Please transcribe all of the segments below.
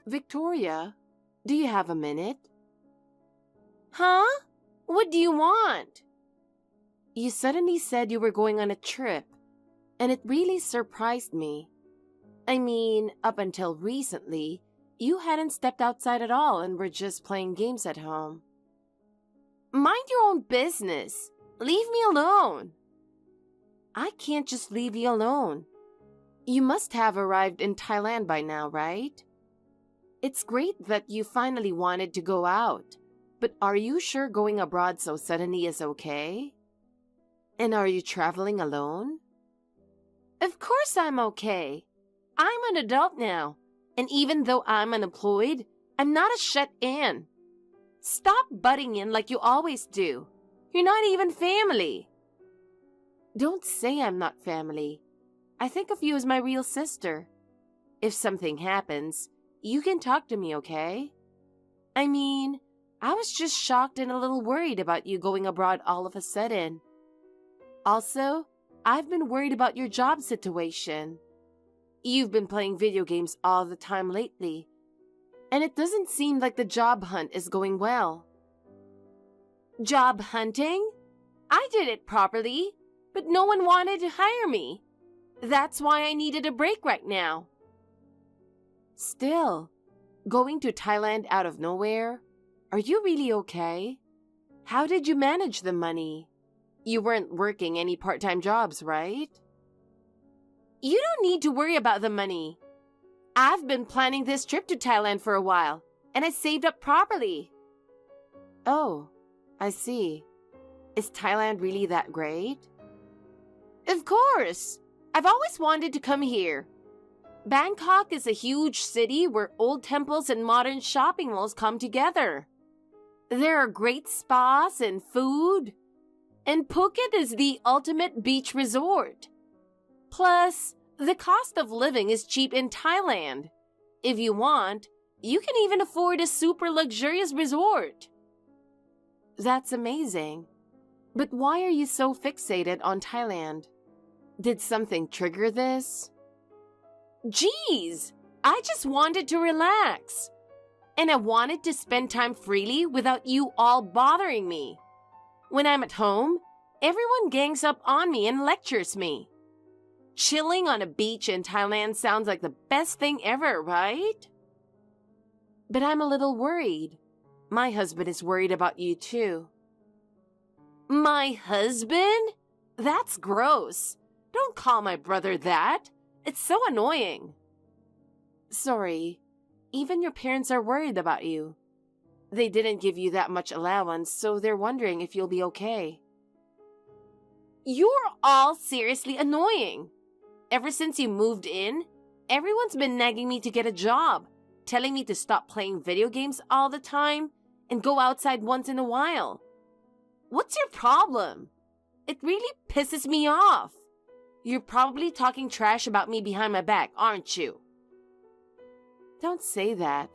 Victoria, do you have a minute? Huh? What do you want? You suddenly said you were going on a trip, and it really surprised me. I mean, up until recently, you hadn't stepped outside at all and were just playing games at home. Mind your own business. Leave me alone. I can't just leave you alone. You must have arrived in Thailand by now, right? It's great that you finally wanted to go out, but are you sure going abroad so suddenly is okay? And are you traveling alone? Of course I'm okay. I'm an adult now, and even though I'm unemployed, I'm not a shut-in. Stop butting in like you always do. You're not even family. Don't say I'm not family. I think of you as my real sister. If something happens, you can talk to me, okay? I mean, I was just shocked and a little worried about you going abroad all of a sudden. Also, I've been worried about your job situation. You've been playing video games all the time lately, and it doesn't seem like the job hunt is going well. Job hunting? I did it properly, but no one wanted to hire me. That's why I needed a break right now. Still, going to Thailand out of nowhere? Are you really okay? How did you manage the money? You weren't working any part-time jobs, right? You don't need to worry about the money. I've been planning this trip to Thailand for a while, and I saved up properly. Oh, I see. Is Thailand really that great? Of course! I've always wanted to come here. Bangkok is a huge city where old temples and modern shopping malls come together. There are great spas and food. And Phuket is the ultimate beach resort. Plus, the cost of living is cheap in Thailand. If you want, you can even afford a super luxurious resort. That's amazing. But why are you so fixated on Thailand? Did something trigger this? Geez, I just wanted to relax. And I wanted to spend time freely without you all bothering me. When I'm at home, everyone gangs up on me and lectures me. Chilling on a beach in Thailand sounds like the best thing ever, right? But I'm a little worried. My husband is worried about you too. My husband? That's gross. Don't call my brother that. It's so annoying. Sorry, even your parents are worried about you. They didn't give you that much allowance, so they're wondering if you'll be okay. You're all seriously annoying. Ever since you moved in, everyone's been nagging me to get a job, telling me to stop playing video games all the time and go outside once in a while. What's your problem? It really pisses me off. You're probably talking trash about me behind my back, aren't you? Don't say that.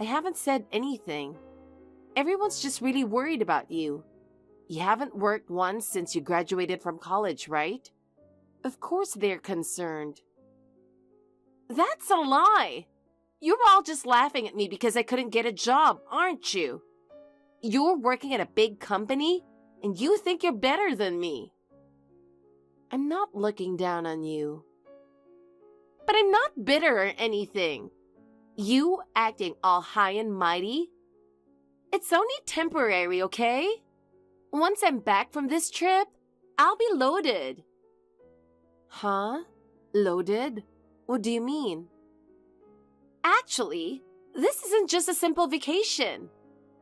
I haven't said anything. Everyone's just really worried about you. You haven't worked once since you graduated from college, right? Of course they're concerned. That's a lie. You're all just laughing at me because I couldn't get a job, aren't you? You're working at a big company, and you think you're better than me. I'm not looking down on you. But I'm not bitter or anything. You acting all high and mighty? It's only temporary, okay? Once I'm back from this trip, I'll be loaded. Huh? Loaded? What do you mean? Actually, this isn't just a simple vacation.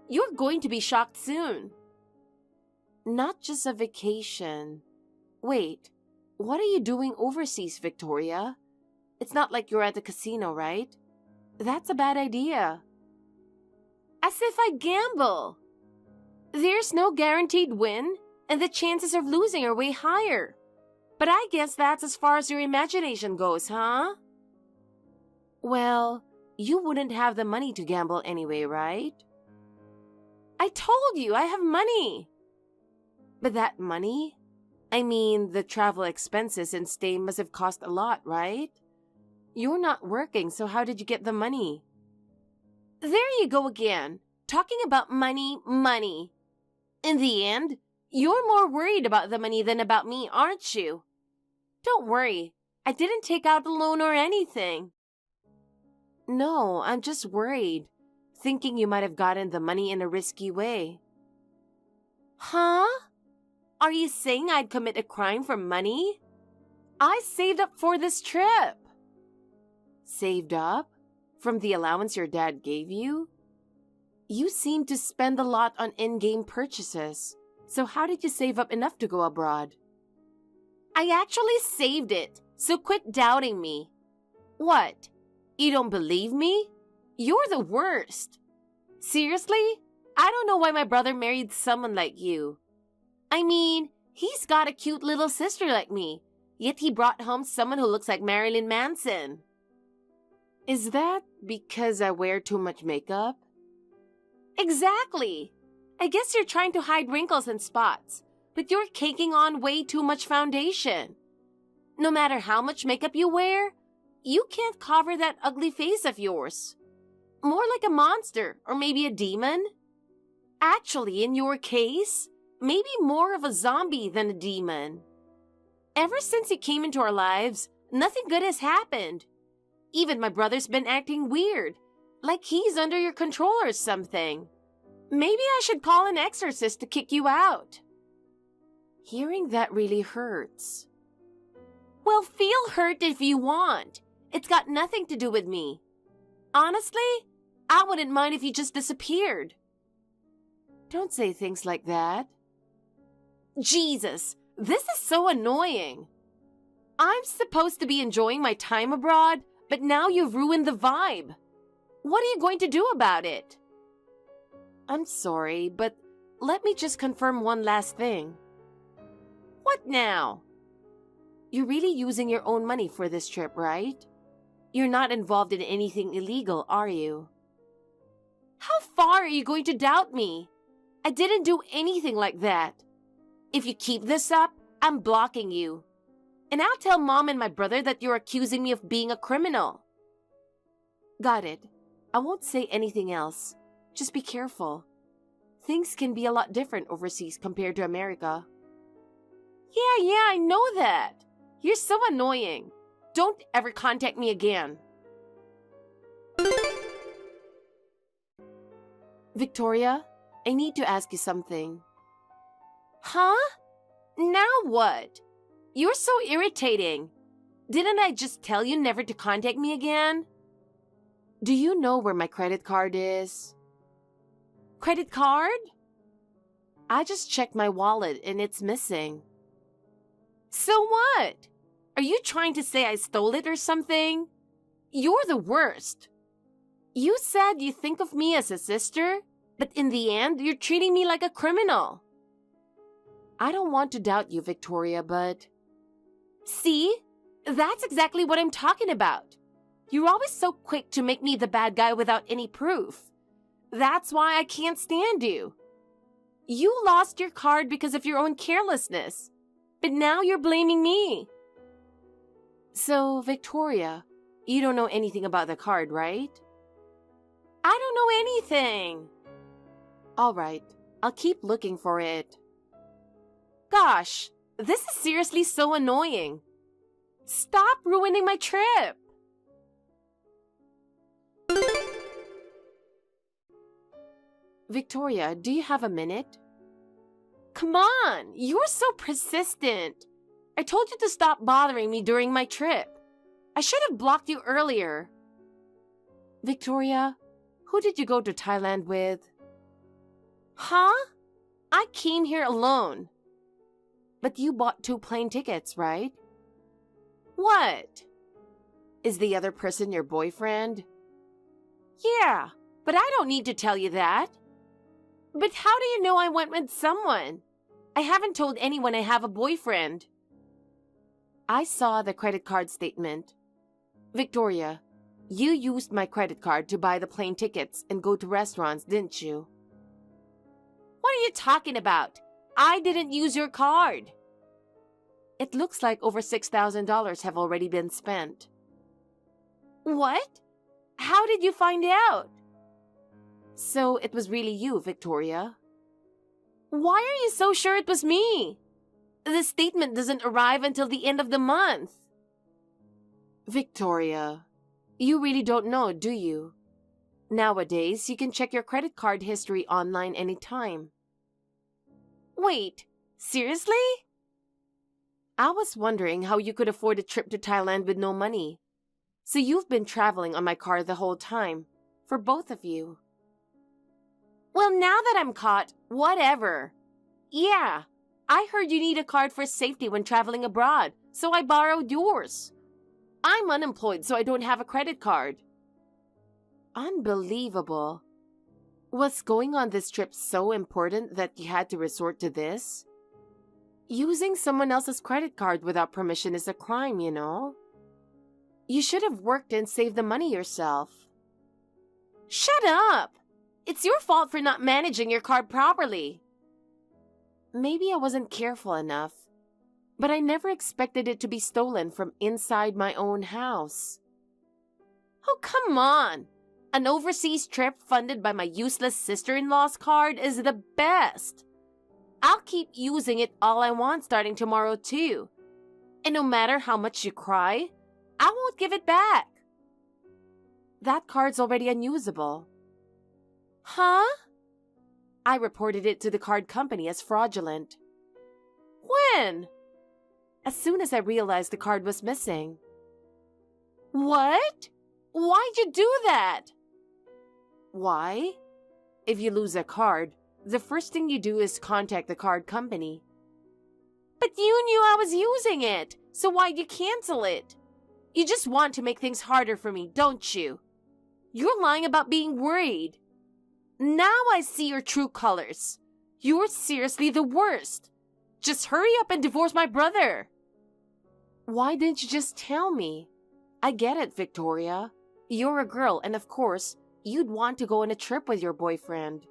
You're going to be shocked soon. Not just a vacation. Wait, what are you doing overseas, Victoria? It's not like you're at the casino, right? That's a bad idea. As if I gamble. There's no guaranteed win, and the chances of losing are way higher. But I guess that's as far as your imagination goes, huh? Well, you wouldn't have the money to gamble anyway, right? I told you I have money. But that money? I mean, the travel expenses and stay must have cost a lot, right? You're not working, so how did you get the money? There you go again, talking about money, money. In the end, you're more worried about the money than about me, aren't you? Don't worry, I didn't take out a loan or anything. No, I'm just worried, thinking you might have gotten the money in a risky way. Huh? Are you saying I'd commit a crime for money? I saved up for this trip. Saved up? From the allowance your dad gave you? You seem to spend a lot on in-game purchases. So how did you save up enough to go abroad? I actually saved it, so quit doubting me. What? You don't believe me? You're the worst. Seriously? I don't know why my brother married someone like you. I mean, he's got a cute little sister like me, yet he brought home someone who looks like Marilyn Manson. Is that because I wear too much makeup? Exactly. I guess you're trying to hide wrinkles and spots, but you're caking on way too much foundation. No matter how much makeup you wear, you can't cover that ugly face of yours. More like a monster or maybe a demon. Actually, in your case, maybe more of a zombie than a demon. Ever since you came into our lives, nothing good has happened. Even my brother's been acting weird, like he's under your control or something. Maybe I should call an exorcist to kick you out. Hearing that really hurts. Well, feel hurt if you want. It's got nothing to do with me. Honestly, I wouldn't mind if you just disappeared. Don't say things like that. Jesus, this is so annoying. I'm supposed to be enjoying my time abroad, but now you've ruined the vibe. What are you going to do about it? I'm sorry, but let me just confirm one last thing. What now? You're really using your own money for this trip, right? You're not involved in anything illegal, are you? How far are you going to doubt me? I didn't do anything like that. If you keep this up, I'm blocking you. And I'll tell Mom and my brother that you're accusing me of being a criminal. Got it. I won't say anything else. Just be careful. Things can be a lot different overseas compared to America. Yeah, I know that. You're so annoying. Don't ever contact me again. Victoria, I need to ask you something. Huh? Now what? You're so irritating. Didn't I just tell you never to contact me again? Do you know where my credit card is? Credit card? I just checked my wallet and it's missing. So what? Are you trying to say I stole it or something? You're the worst. You said you think of me as a sister, but in the end, you're treating me like a criminal. I don't want to doubt you, Victoria, but... See? That's exactly what I'm talking about. You're always so quick to make me the bad guy without any proof. That's why I can't stand you. You lost your card because of your own carelessness, but now you're blaming me. So, Victoria, you don't know anything about the card, right? I don't know anything. All right, I'll keep looking for it. Gosh, this is seriously so annoying. Stop ruining my trip. Victoria, do you have a minute? Come on, you're so persistent. I told you to stop bothering me during my trip. I should have blocked you earlier. Victoria, who did you go to Thailand with? Huh? I came here alone. But you bought 2 plane tickets, right? What? Is the other person your boyfriend? Yeah, but I don't need to tell you that. But how do you know I went with someone? I haven't told anyone I have a boyfriend. I saw the credit card statement. Victoria, you used my credit card to buy the plane tickets and go to restaurants, didn't you? What are you talking about? I didn't use your card. It looks like over $6,000 have already been spent. What? How did you find out? So it was really you, Victoria? Why are you so sure it was me? The statement doesn't arrive until the end of the month. Victoria, you really don't know, do you? Nowadays, you can check your credit card history online anytime. Wait, seriously? I was wondering how you could afford a trip to Thailand with no money. So you've been traveling on my card the whole time, for both of you. Well, now that I'm caught, whatever. Yeah, I heard you need a card for safety when traveling abroad, so I borrowed yours. I'm unemployed, so I don't have a credit card. Unbelievable. Was going on this trip so important that you had to resort to this? Using someone else's credit card without permission is a crime, you know? You should have worked and saved the money yourself. Shut up! It's your fault for not managing your card properly. Maybe I wasn't careful enough, but I never expected it to be stolen from inside my own house. Oh, come on! An overseas trip funded by my useless sister-in-law's card is the best. I'll keep using it all I want starting tomorrow too. And no matter how much you cry, I won't give it back. That card's already unusable. Huh? I reported it to the card company as fraudulent. When? As soon as I realized the card was missing. What? Why'd you do that? Why? If you lose a card, the first thing you do is contact the card company. But you knew I was using it, so why'd you cancel it? You just want to make things harder for me, don't you? You're lying about being worried. Now I see your true colors. You're seriously the worst. Just hurry up and divorce my brother. Why didn't you just tell me? I get it, Victoria. You're a girl, and of course, you'd want to go on a trip with your boyfriend.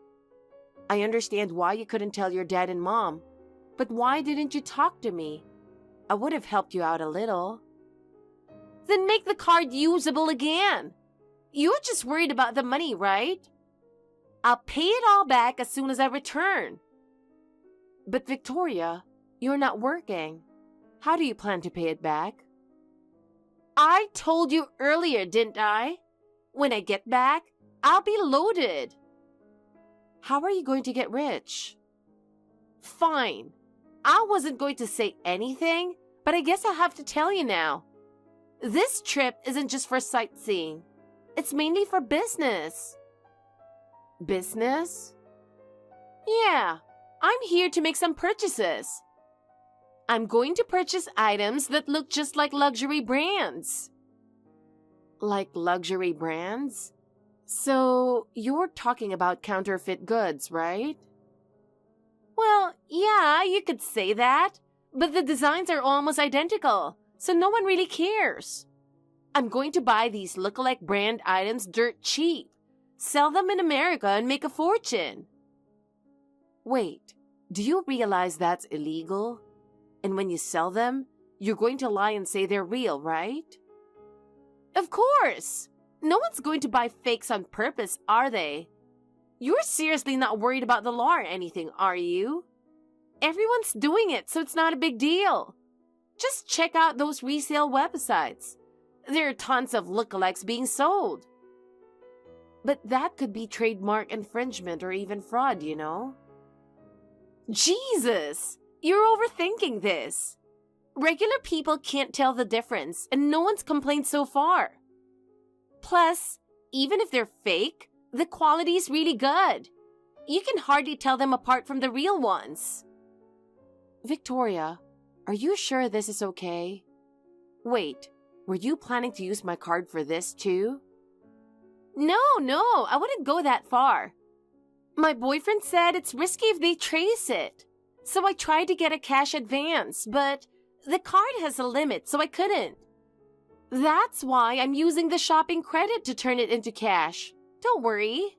I understand why you couldn't tell your dad and mom, but why didn't you talk to me? I would have helped you out a little. Then make the card usable again. You're just worried about the money, right? I'll pay it all back as soon as I return. But Victoria, you're not working. How do you plan to pay it back? I told you earlier, didn't I? When I get back, I'll be loaded. How are you going to get rich? Fine. I wasn't going to say anything, but I guess I'll have to tell you now. This trip isn't just for sightseeing. It's mainly for business. Business? Yeah, I'm here to make some purchases. I'm going to purchase items that look just like luxury brands. Like luxury brands? So, you're talking about counterfeit goods, right? Well, yeah, you could say that. But the designs are almost identical, so no one really cares. I'm going to buy these look-alike brand items dirt cheap, sell them in America, and make a fortune. Wait, do you realize that's illegal? And when you sell them, you're going to lie and say they're real, right? Of course! No one's going to buy fakes on purpose, are they? You're seriously not worried about the law or anything, are you? Everyone's doing it, so it's not a big deal. Just check out those resale websites. There are tons of lookalikes being sold. But that could be trademark infringement or even fraud, you know? Jesus! You're overthinking this. Regular people can't tell the difference, and no one's complained so far. Plus, even if they're fake, the quality is really good. You can hardly tell them apart from the real ones. Victoria, are you sure this is okay? Wait, were you planning to use my card for this too? No, I wouldn't go that far. My boyfriend said it's risky if they trace it. So I tried to get a cash advance, but the card has a limit, so I couldn't. That's why I'm using the shopping credit to turn it into cash. Don't worry.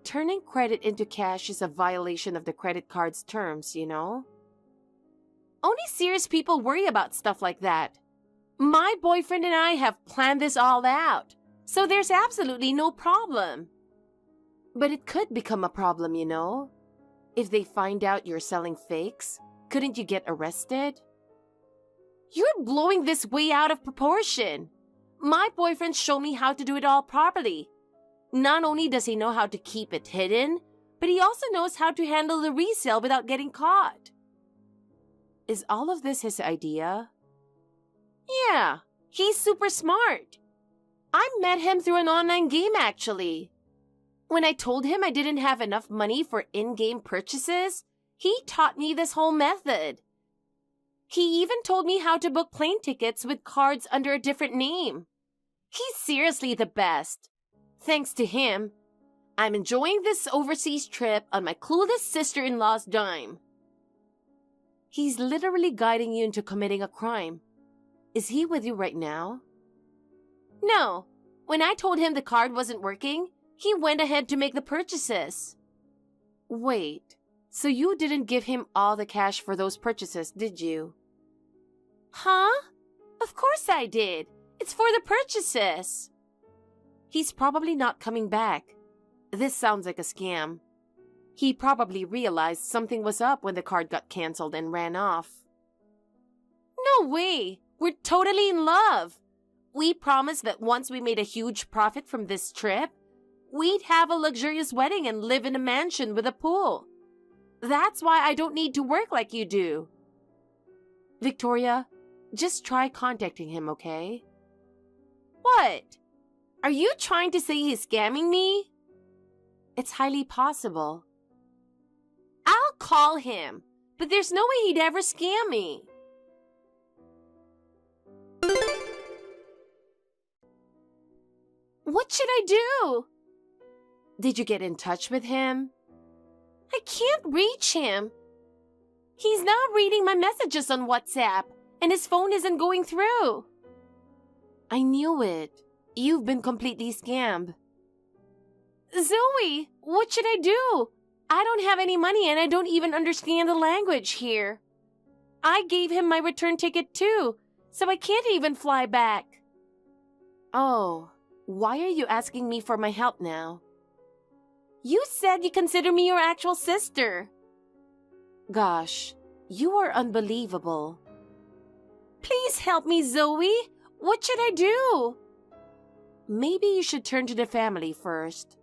Turning credit into cash is a violation of the credit card's terms, you know? Only serious people worry about stuff like that. My boyfriend and I have planned this all out, so there's absolutely no problem. But it could become a problem, you know? If they find out you're selling fakes, couldn't you get arrested? You're blowing this way out of proportion. My boyfriend showed me how to do it all properly. Not only does he know how to keep it hidden, but he also knows how to handle the resale without getting caught. Is all of this his idea? Yeah, he's super smart. I met him through an online game, actually. When I told him I didn't have enough money for in-game purchases, he taught me this whole method. He even told me how to book plane tickets with cards under a different name. He's seriously the best. Thanks to him, I'm enjoying this overseas trip on my clueless sister-in-law's dime. He's literally guiding you into committing a crime. Is he with you right now? No. When I told him the card wasn't working, he went ahead to make the purchases. Wait, so you didn't give him all the cash for those purchases, did you? Huh? Of course I did. It's for the purchases. He's probably not coming back. This sounds like a scam. He probably realized something was up when the card got canceled and ran off. No way! We're totally in love. We promised that once we made a huge profit from this trip, we'd have a luxurious wedding and live in a mansion with a pool. That's why I don't need to work like you do. Victoria, just try contacting him, okay? What? Are you trying to say he's scamming me? It's highly possible. I'll call him, but there's no way he'd ever scam me. What should I do? Did you get in touch with him? I can't reach him. He's not reading my messages on WhatsApp, and his phone isn't going through. I knew it. You've been completely scammed. Zoe, what should I do? I don't have any money and I don't even understand the language here. I gave him my return ticket too, so I can't even fly back. Oh, why are you asking me for my help now? You said you consider me your actual sister. Gosh, you are unbelievable. Please help me, Zoe. What should I do? Maybe you should turn to the family first.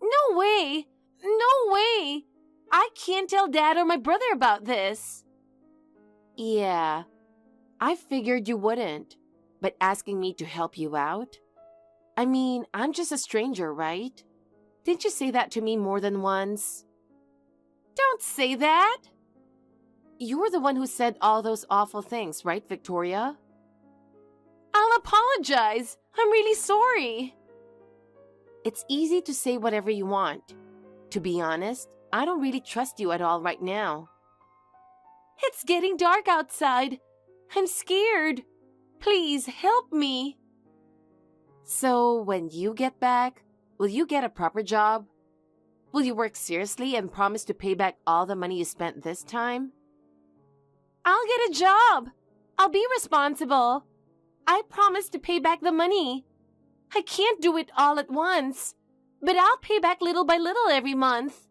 No way! No way! I can't tell Dad or my brother about this. Yeah, I figured you wouldn't, but asking me to help you out? I mean, I'm just a stranger, right? Didn't you say that to me more than once? Don't say that! You're the one who said all those awful things, right, Victoria? I'll apologize. I'm really sorry. It's easy to say whatever you want. To be honest, I don't really trust you at all right now. It's getting dark outside. I'm scared. Please help me. So, when you get back, will you get a proper job? Will you work seriously and promise to pay back all the money you spent this time? I'll get a job. I'll be responsible. I promise to pay back the money. I can't do it all at once, but I'll pay back little by little every month.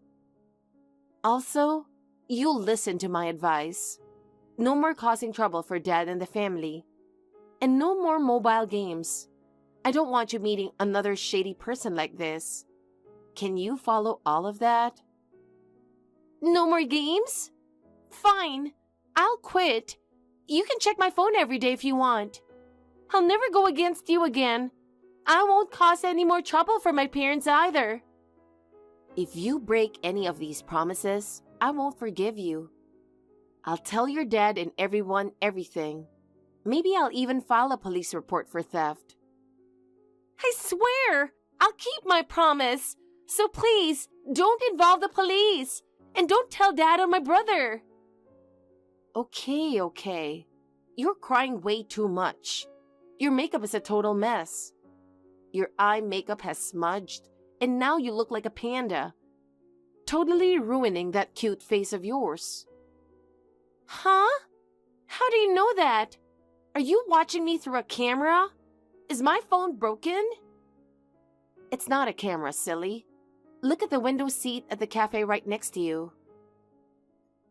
Also, you'll listen to my advice. No more causing trouble for Dad and the family. And no more mobile games. I don't want you meeting another shady person like this. Can you follow all of that? No more games? Fine. I'll quit. You can check my phone every day if you want. I'll never go against you again. I won't cause any more trouble for my parents either. If you break any of these promises, I won't forgive you. I'll tell your dad and everyone everything. Maybe I'll even file a police report for theft. I swear, I'll keep my promise. So please, don't involve the police. And don't tell Dad or my brother. Okay. You're crying way too much. Your makeup is a total mess. Your eye makeup has smudged, and now you look like a panda. Totally ruining that cute face of yours. Huh? How do you know that? Are you watching me through a camera? Is my phone broken? It's not a camera, silly. Look at the window seat at the cafe right next to you.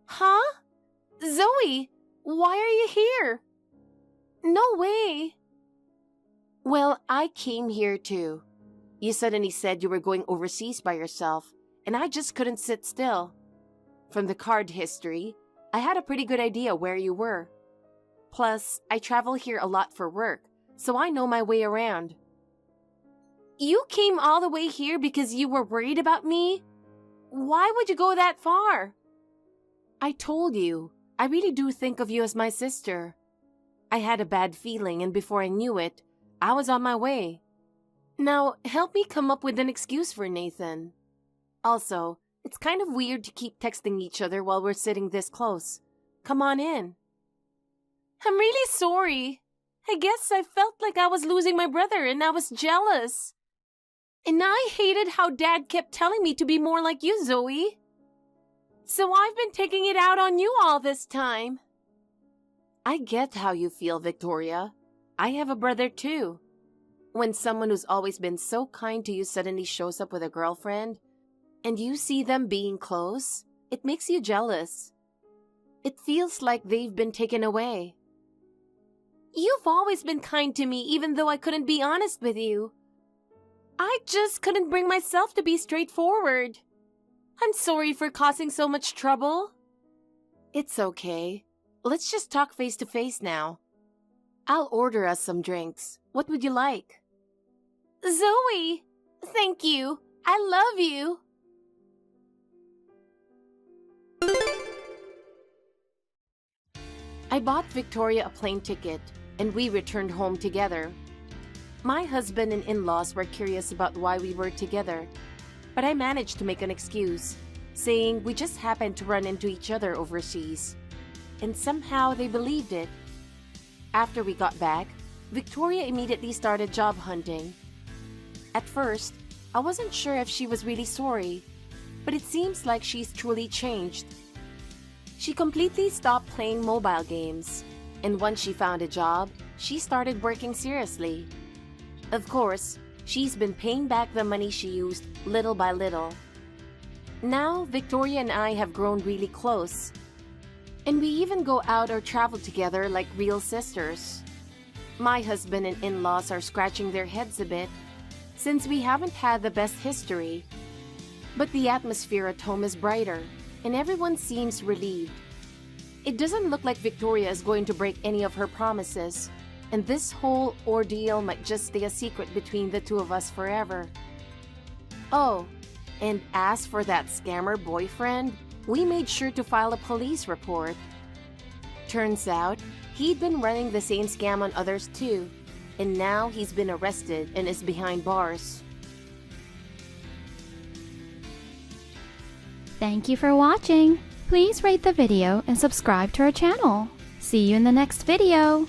Huh? Zoe, why are you here? No way. Well, I came here too. You suddenly said you were going overseas by yourself, and I just couldn't sit still. From the card history, I had a pretty good idea where you were. Plus, I travel here a lot for work, so I know my way around. You came all the way here because you were worried about me? Why would you go that far? I told you, I really do think of you as my sister. I had a bad feeling, and before I knew it, I was on my way. Now, help me come up with an excuse for Nathan. Also, it's kind of weird to keep texting each other while we're sitting this close. Come on in. I'm really sorry. I guess I felt like I was losing my brother and I was jealous. And I hated how Dad kept telling me to be more like you, Zoe. So I've been taking it out on you all this time. I get how you feel, Victoria. I have a brother too. When someone who's always been so kind to you suddenly shows up with a girlfriend, and you see them being close, it makes you jealous. It feels like they've been taken away. You've always been kind to me even though I couldn't be honest with you. I just couldn't bring myself to be straightforward. I'm sorry for causing so much trouble. It's okay. Let's just talk face to face now. I'll order us some drinks. What would you like? Zoe, thank you. I love you. I bought Victoria a plane ticket, and we returned home together. My husband and in-laws were curious about why we were together, but I managed to make an excuse, saying we just happened to run into each other overseas. And somehow they believed it. After we got back, Victoria immediately started job hunting. At first, I wasn't sure if she was really sorry, but it seems like she's truly changed. She completely stopped playing mobile games, and once she found a job, she started working seriously. Of course, she's been paying back the money she used little by little. Now, Victoria and I have grown really close, and we even go out or travel together like real sisters. My husband and in-laws are scratching their heads a bit, since we haven't had the best history. But the atmosphere at home is brighter, and everyone seems relieved. It doesn't look like Victoria is going to break any of her promises, and this whole ordeal might just stay a secret between the two of us forever. Oh, and as for that scammer boyfriend, we made sure to file a police report. Turns out, he'd been running the same scam on others too, and now he's been arrested and is behind bars. Thank you for watching. Please rate the video and subscribe to our channel. See you in the next video.